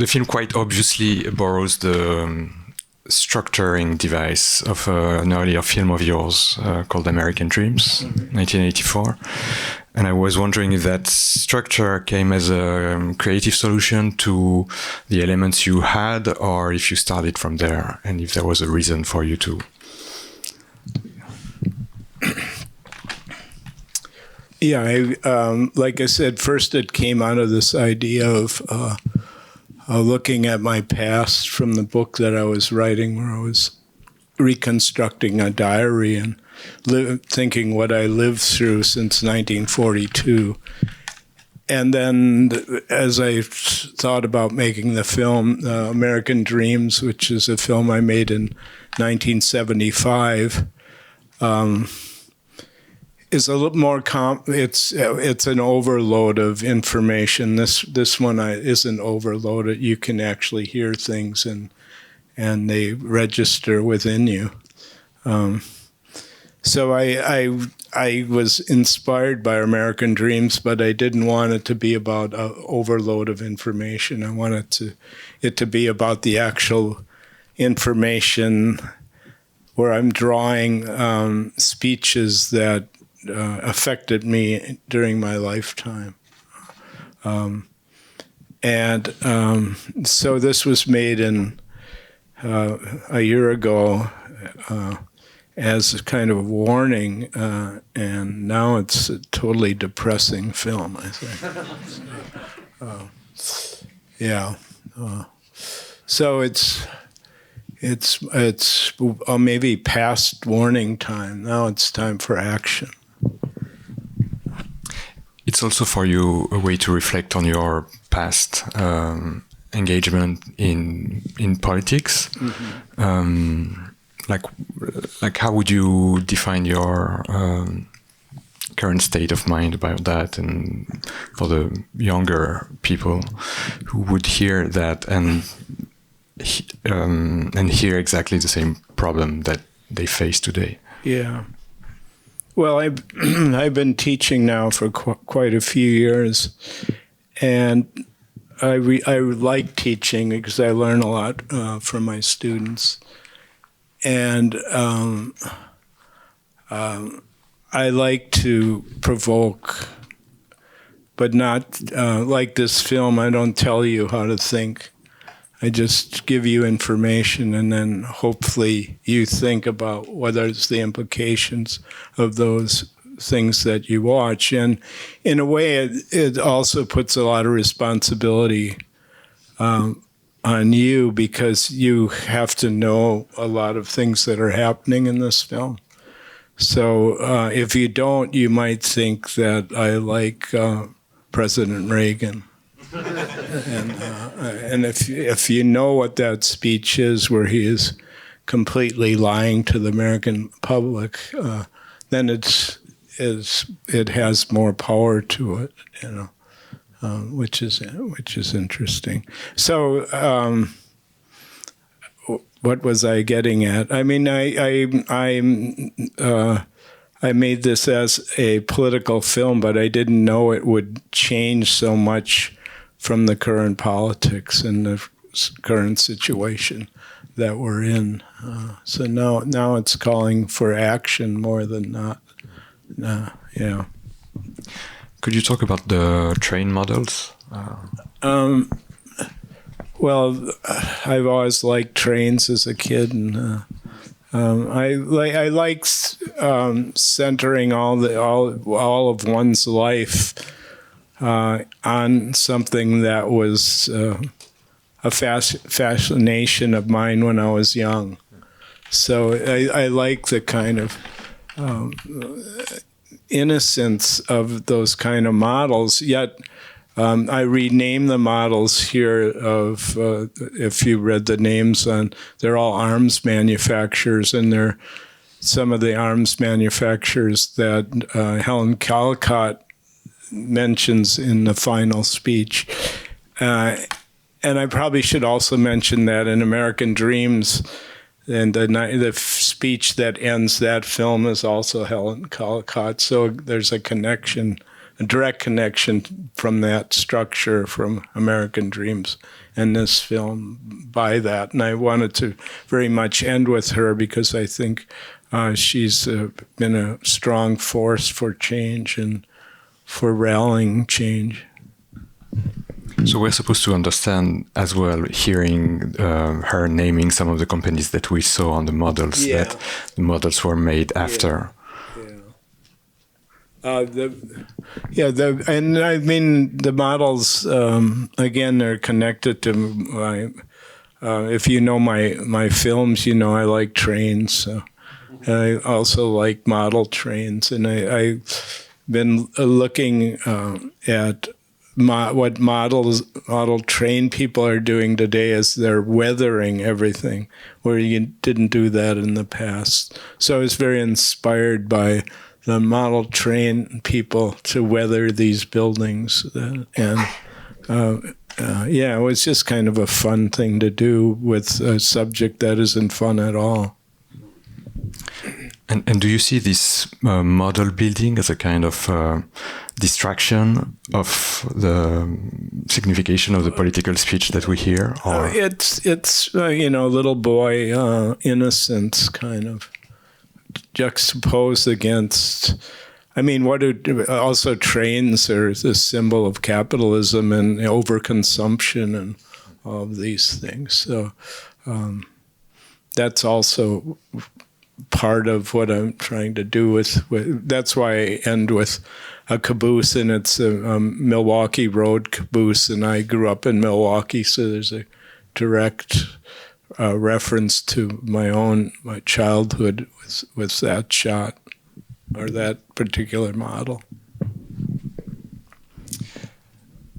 the film quite obviously borrows the structuring device of an earlier film of yours called American Dreams, 1984. And I was wondering if that structure came as a creative solution to the elements you had, or if you started from there, and if there was a reason for you to. Yeah, like I said, first it came out of this idea of looking at my past from the book that I was writing, where I was reconstructing a diary and thinking what I lived through since 1942. And then as I thought about making the film, American Dreams, which is a film I made in 1975, is a little more it's an overload of information. This one isn't overloaded. You can actually hear things and they register within you. So I was inspired by American Dreams, but I didn't want it to be about an overload of information. I wanted it to be about the actual information, where I'm drawing speeches that affected me during my lifetime. So this was made a year ago as a kind of warning, and now it's a totally depressing film, I think. So it's maybe past warning time. Now it's time for action. It's also for you a way to reflect on your past engagement in politics. Mm-hmm. Like how would you define your current state of mind about that, and for the younger people who would hear that and hear exactly the same problem that they face today? Yeah. Well, I've been teaching now for quite a few years, and I like teaching because I learn a lot from my students. And I like to provoke, but not like this film. I don't tell you how to think. I just give you information, and then hopefully you think about what is the implications of those things that you watch. And in a way, it also puts a lot of responsibility on you, because you have to know a lot of things that are happening in this film. So if you don't, you might think that I like President Reagan. And if you know what that speech is, where he is completely lying to the American public, then it has more power to it, which is interesting. So what was I getting at? I mean, I made this as a political film, but I didn't know it would change so much from the current politics and the current situation that we're in. So now it's calling for action more than not. Yeah. Could you talk about the train models? Well, I've always liked trains as a kid, and I like centering all of one's life on something that was a fascination of mine when I was young. So I like the kind of innocence of those kind of models, yet I rename the models here of, if you read the names on, they're all arms manufacturers, and they're some of the arms manufacturers that Helen Callcott mentions in the final speech. And I probably should also mention that in American Dreams, and the speech that ends that film is also Helen Callcott. So there's a connection a direct connection from that structure from American Dreams and this film by that. And I wanted to very much end with her because I think she's been a strong force for change and for rallying change. So we're supposed to understand as well, hearing her naming some of the companies that we saw on the models, that the models were made after. And I mean, the models, again, they're connected to my, if you know my films, you know I like trains. So I also like model trains. And I've been looking at what model train people are doing today is they're weathering everything, where you didn't do that in the past. So I was very inspired by the model train people to weather these buildings. And it was just kind of a fun thing to do with a subject that isn't fun at all. And do you see this model building as a kind of distraction of the signification of the political speech that we hear? Or? It's little boy innocence kind of juxtaposed against. I mean, also trains are the symbol of capitalism and overconsumption and all of these things. So that's also part of what I'm trying to do with that's why I end with a caboose, and it's a Milwaukee Road caboose, and I grew up in Milwaukee, so there's a direct reference to my childhood with that shot or that particular model.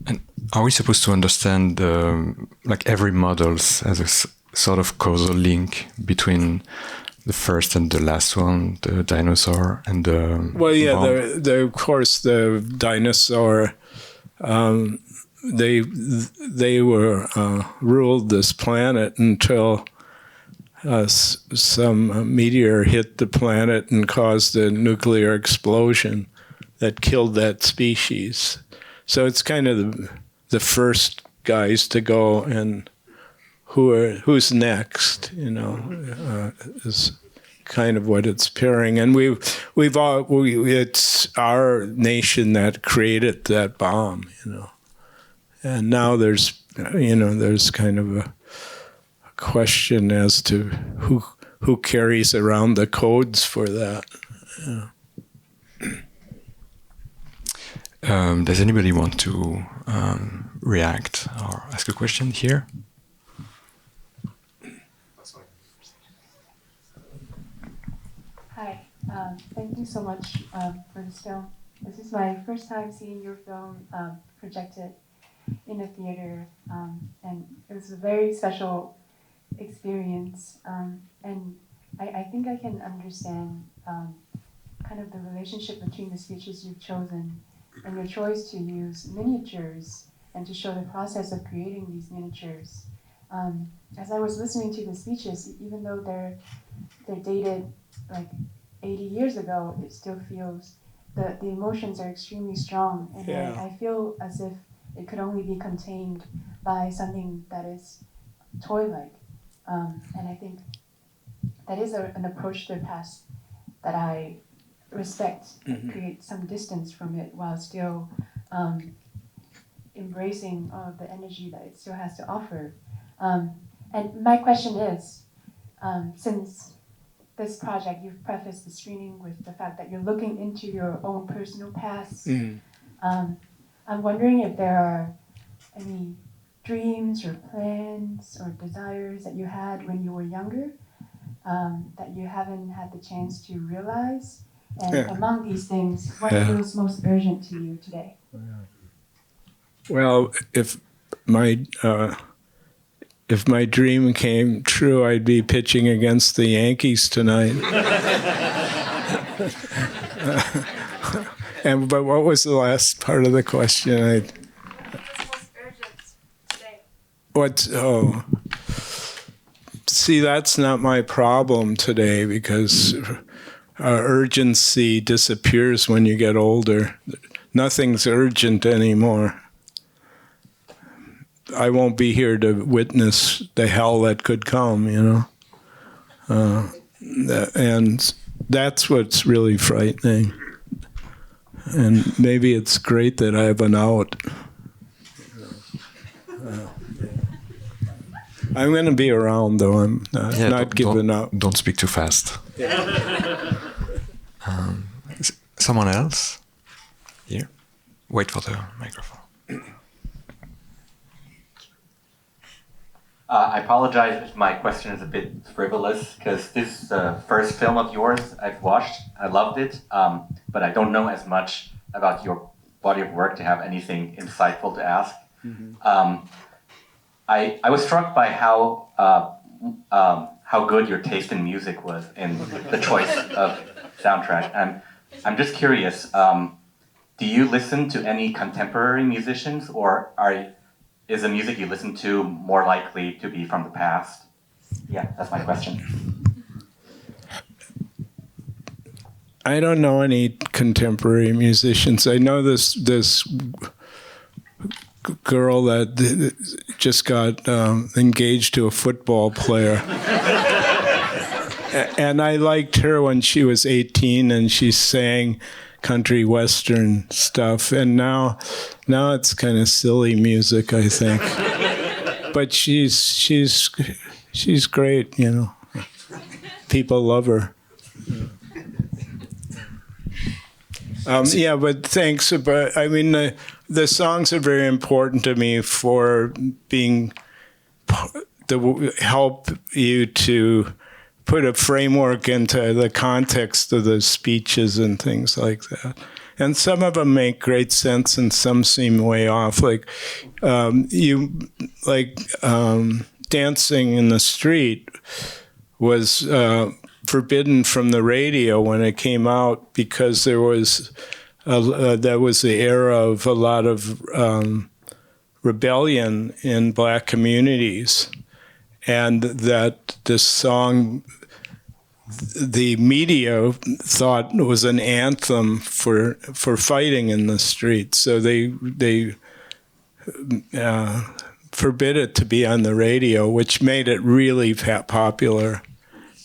And are we supposed to understand like every models as a sort of causal link between the first and the last one, the dinosaur and the bomb? Of course the dinosaur. They were ruled this planet until some meteor hit the planet and caused a nuclear explosion that killed that species. So it's kind of the first guys to go, and who's next, is kind of what it's pairing. And it's our nation that created that bomb, And now there's kind of a question as to who carries around the codes for that. Does anybody want to react or ask a question here? Hi, thank you so much for this film. This is my first time seeing your film projected in a theater, and it was a very special experience, and I think I can understand kind of the relationship between the speeches you've chosen and your choice to use miniatures and to show the process of creating these miniatures. As I was listening to the speeches, even though they're dated like 80 years ago, it still feels the emotions are extremely strong, and I feel as if it could only be contained by something that is toy-like. And I think that is an approach to the past that I respect, create some distance from it while still embracing all of the energy that it still has to offer. And my question is, since this project, you've prefaced the screening with the fact that you're looking into your own personal past. I'm wondering if there are any dreams or plans or desires that you had when you were younger that you haven't had the chance to realize? And among these things, what feels most urgent to you today? Well, if my dream came true, I'd be pitching against the Yankees tonight. But what was the last part of the question? What's most urgent today? See, that's not my problem today, because urgency disappears when you get older. nothing's urgent anymore. I won't be here to witness the hell that could come, and that's what's really frightening. And maybe it's great that I have an out. I'm going to be around, though. I'm not giving up. Don't speak too fast. Someone else? Here? Wait for the microphone. I apologize if my question is a bit frivolous, because this is the first film of yours I've watched. I loved it, but I don't know as much about your body of work to have anything insightful to ask. Mm-hmm. I was struck by how good your taste in music was in the choice of soundtrack. And I'm just curious, do you listen to any contemporary musicians, or is the music you listen to more likely to be from the past? Yeah, that's my question. I don't know any contemporary musicians. I know this girl that just got engaged to a football player. And I liked her when she was 18 and she sang country western stuff. And now it's kind of silly music, I think. But she's great, People love her. Yeah, but thanks. But I mean, the songs are very important to me for help you to put a framework into the context of the speeches and things like that. And some of them make great sense, and some seem way off. Like dancing in the street was forbidden from the radio when it came out, because that was the era of a lot of rebellion in black communities, and that this song, the media thought was an anthem for fighting in the streets, so they forbid it to be on the radio, which made it really popular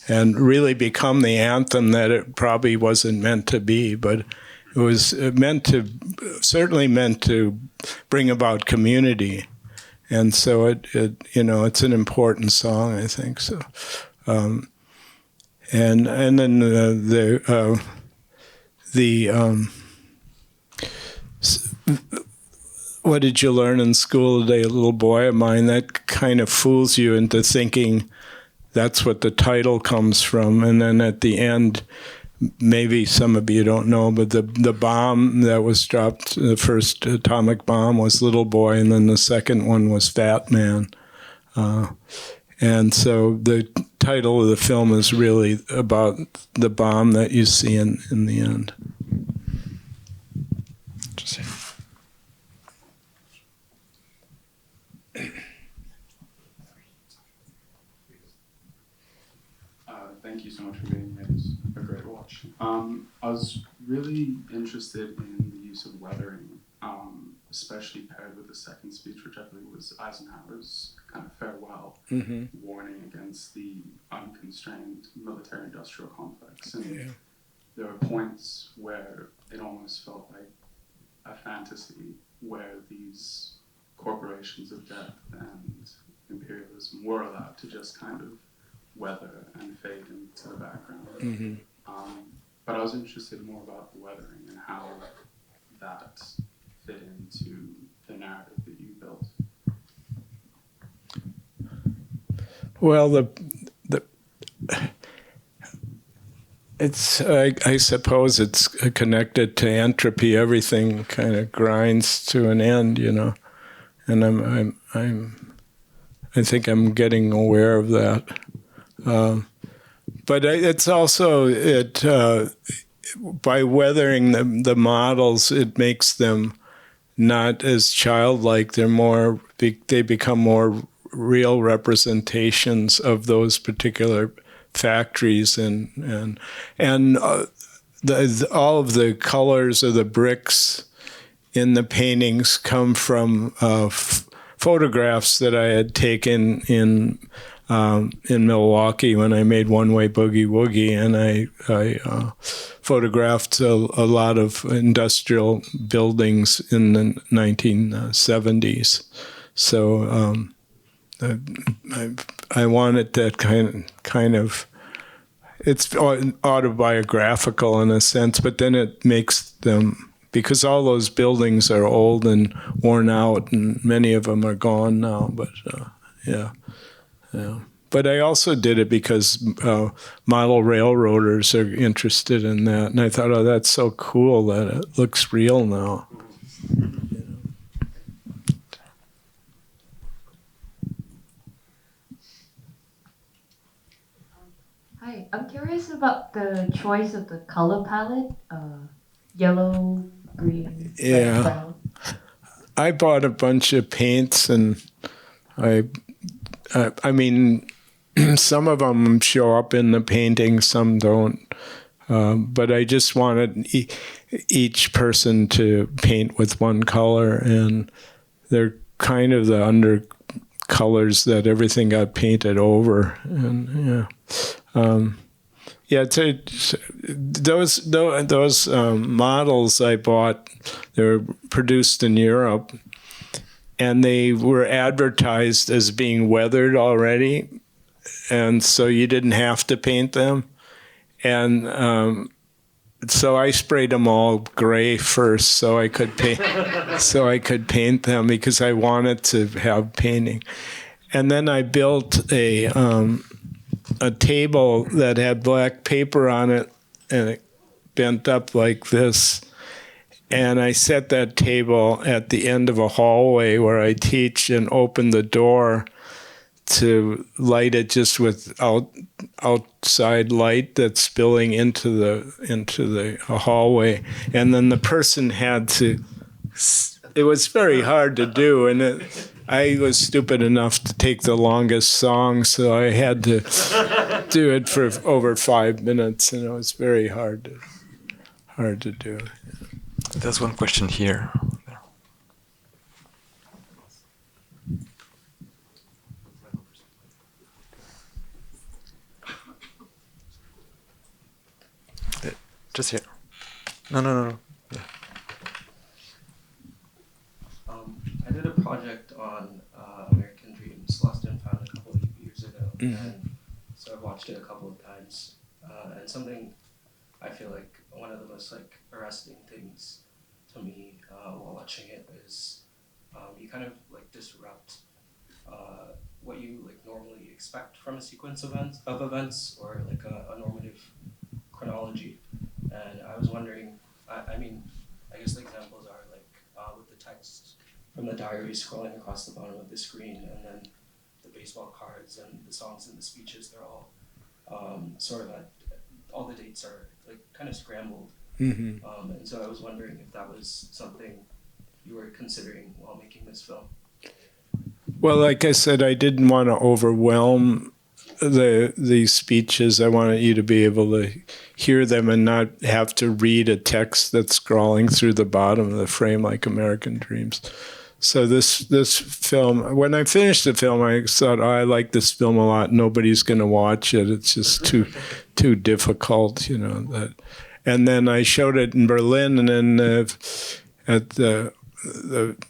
and really become the anthem that it probably wasn't meant to be, but it was certainly meant to bring about community. And so it's an important song, I think. So, and then what did you learn in school today, a little boy of mine? That kind of fools you into thinking that's what the title comes from. And then at the end, maybe some of you don't know, but the bomb that was dropped, the first atomic bomb, was Little Boy, and then the second one was Fat Man. And so the title of the film is really about the bomb that you see in the end. Interesting. Thank you so much for being here. It was a great watch. I was really interested in the use of weathering, especially paired with the second speech, which I believe was Eisenhower's kind of farewell warning against the unconstrained military-industrial complex. And there were points where it almost felt like a fantasy, where these corporations of death and imperialism were allowed to just kind of weather and fade into the background. But I was interested more about the weathering and how that fit into the narrative that you built. Well, I suppose it's connected to entropy. Everything kind of grinds to an end, and I think I'm getting aware of that. But it's also by weathering the models, it makes them not as childlike. They become more real representations of those particular factories, and all of the colors of the bricks in the paintings come from photographs that I had taken in Milwaukee when I made One Way Boogie Woogie, and I photographed a lot of industrial buildings in the 1970s. So I wanted that kind of. It's autobiographical in a sense, but then it makes them, because all those buildings are old and worn out, and many of them are gone now. But yeah. But I also did it because model railroaders are interested in that, and I thought, oh, that's so cool that it looks real now. Hi, I'm curious about the choice of the color palette, yellow, green, red, brown. I bought a bunch of paints, and I mean, some of them show up in the painting, some don't. But I just wanted each person to paint with one color, and they're kind of the undercolors that everything got painted over. And those models I bought, they were produced in Europe, and they were advertised as being weathered already, and so you didn't have to paint them. And so I sprayed them all gray first, so I could paint them because I wanted to have painting. And then I built a table that had black paper on it, and it bent up like this. And I set that table at the end of a hallway where I teach, and opened the door to light it just with outside light that's spilling into the hallway. And then the person had to. It was very hard to do, and I was stupid enough to take the longest song, so I had to do it for over 5 minutes, and it was very hard to do. There's one question here. Just here. No. Yeah. I did a project on American Dreams, Lost and Found, a couple of years ago, and so I've watched it a couple of times. And something I feel like one of the most arresting things to me while watching it is you kind of disrupt what you normally expect from a sequence of events or a normative chronology. And I was wondering, I guess the examples are with the text from the diary scrolling across the bottom of the screen, and then the baseball cards and the songs and the speeches, they're all sort of all the dates are kind of scrambled. And so I was wondering if that was something you were considering while making this film. Well, like I said, I didn't want to overwhelm these speeches. I wanted you to be able to hear them and not have to read a text that's scrawling through the bottom of the frame like American Dreams. So this film, when I finished the film, I thought, I like this film a lot. Nobody's going to watch it. It's just too difficult, And then I showed it in Berlin, and then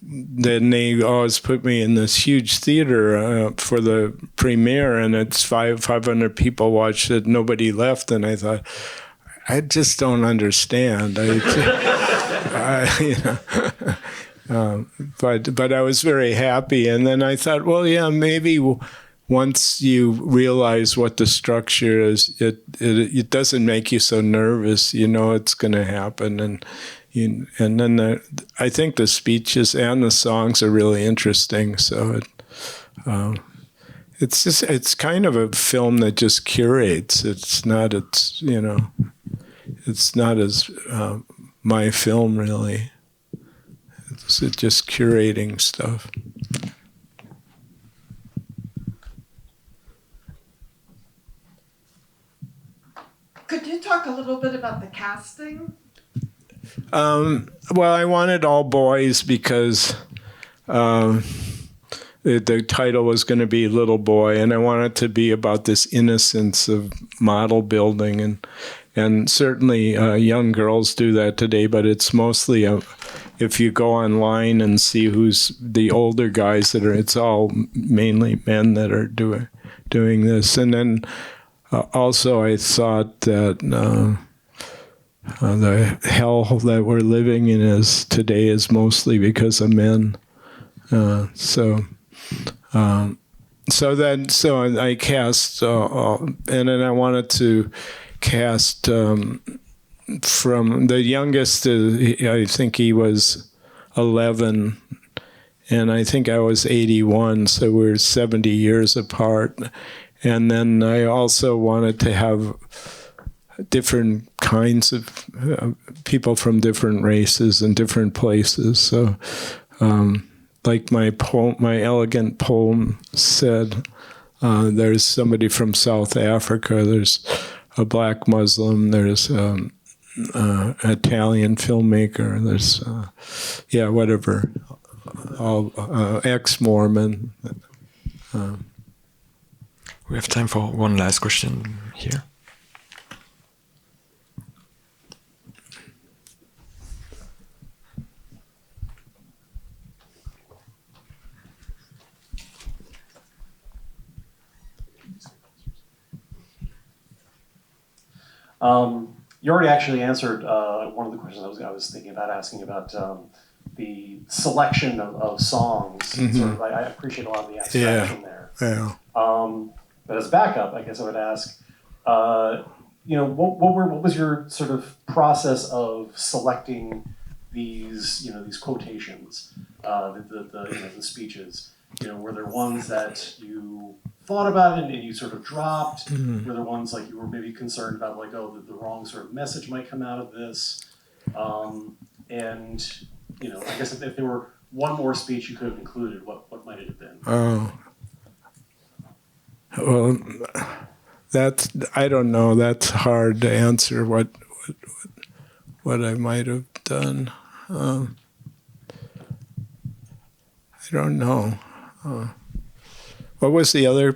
then they always put me in this huge theater for the premiere, and it's 500 people watched it. Nobody left, and I thought, I just don't understand. But I was very happy, and then I thought, well, yeah, maybe once you realize what the structure is, it doesn't make you so nervous. It's going to happen, and then I think the speeches and the songs are really interesting. So it's kind of a film that just curates. It's not as my film really. It's just curating stuff. Could you talk a little bit about the casting? Well, I wanted all boys because the title was going to be Little Boy, and I wanted to be about this innocence of model building, and certainly young girls do that today, but it's mostly if you go online and see who's the older guys that are, it's all mainly men that are doing this. And then also I thought that the hell that we're living in today is mostly because of men. So I cast, and then I wanted to cast from the youngest. I think he was 11, and I think I was 81. So we're 70 years apart. And then I also wanted to have different kinds of people from different races and different places. So. Like my elegant poem said, there's somebody from South Africa, there's a black Muslim, there's an Italian filmmaker, there's, whatever, all ex-Mormon. We have time for one last question here. You already actually answered one of the questions I was thinking about asking about the selection of songs. Mm-hmm. Sort of, I appreciate a lot of the abstraction there. Yeah. But as backup, I guess I would ask, what was your sort of process of selecting these quotations, the speeches? Were there ones that you thought about it and you sort of dropped? Mm-hmm. Were there ones like you were maybe concerned about, like, the wrong sort of message might come out of this? And I guess if there were one more speech you could have included, what might it have been? Oh, well, I don't know. That's hard to answer. What I might have done. I don't know. What was the other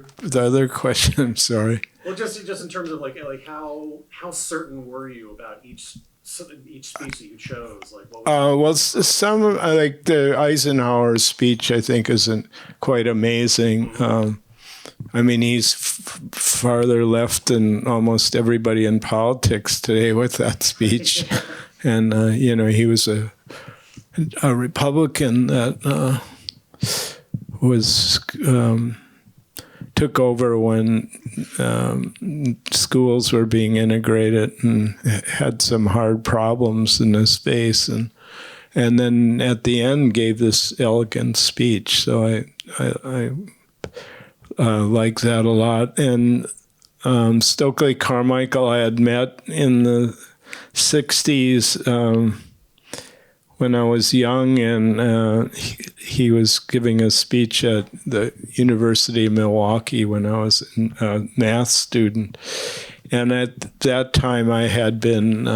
question? I'm sorry. Well, just in terms of like how certain were you about each speech that you chose? Like, what was some like the Eisenhower speech, I think, isn't quite amazing. I mean, he's farther left than almost everybody in politics today with that speech, and he was a Republican that was. Took over when schools were being integrated and had some hard problems in this space, and then at the end gave this elegant speech. So I like that a lot. And Stokely Carmichael I had met in the 60s when I was young, and he was giving a speech at the University of Milwaukee when I was a math student. And at that time I had been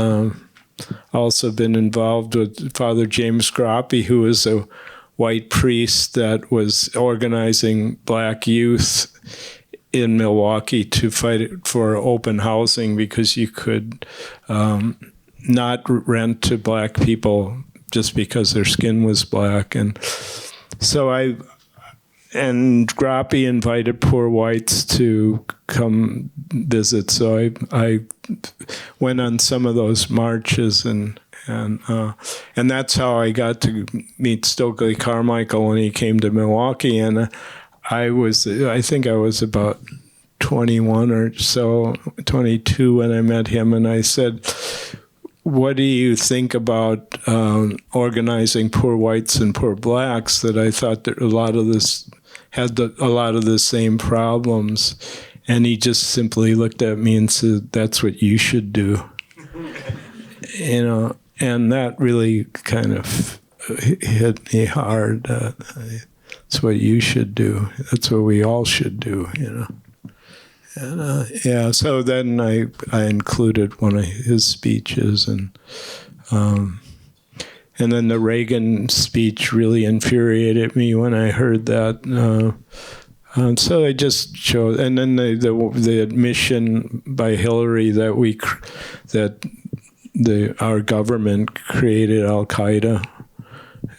also been involved with Father James Grappi, who was a white priest that was organizing black youth in Milwaukee to fight for open housing, because you could not rent to black people just because their skin was black. And so Grappi invited poor whites to come visit. So I went on some of those marches, and that's how I got to meet Stokely Carmichael when he came to Milwaukee. And I think I was about 21 or so, 22 when I met him, and I said, what do you think about organizing poor whites and poor blacks? That I thought that a lot of this had a lot of the same problems. And he just simply looked at me and said, that's what you should do. And that really kind of hit me hard. That's what you should do. That's what we all should do, And so then I included one of his speeches, and And then the Reagan speech really infuriated me when I heard that. So I just chose, and then the admission by Hillary that our government created Al Qaeda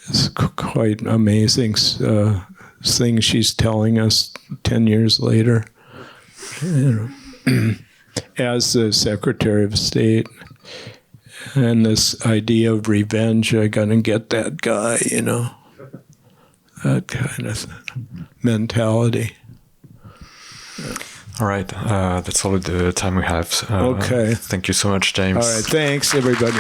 is quite amazing thing she's telling us 10 years later, as the Secretary of State. And this idea of revenge, I gotta get that guy, that kind of mentality. All right, that's all the time we have. Okay. Thank you so much, James. All right, thanks, everybody.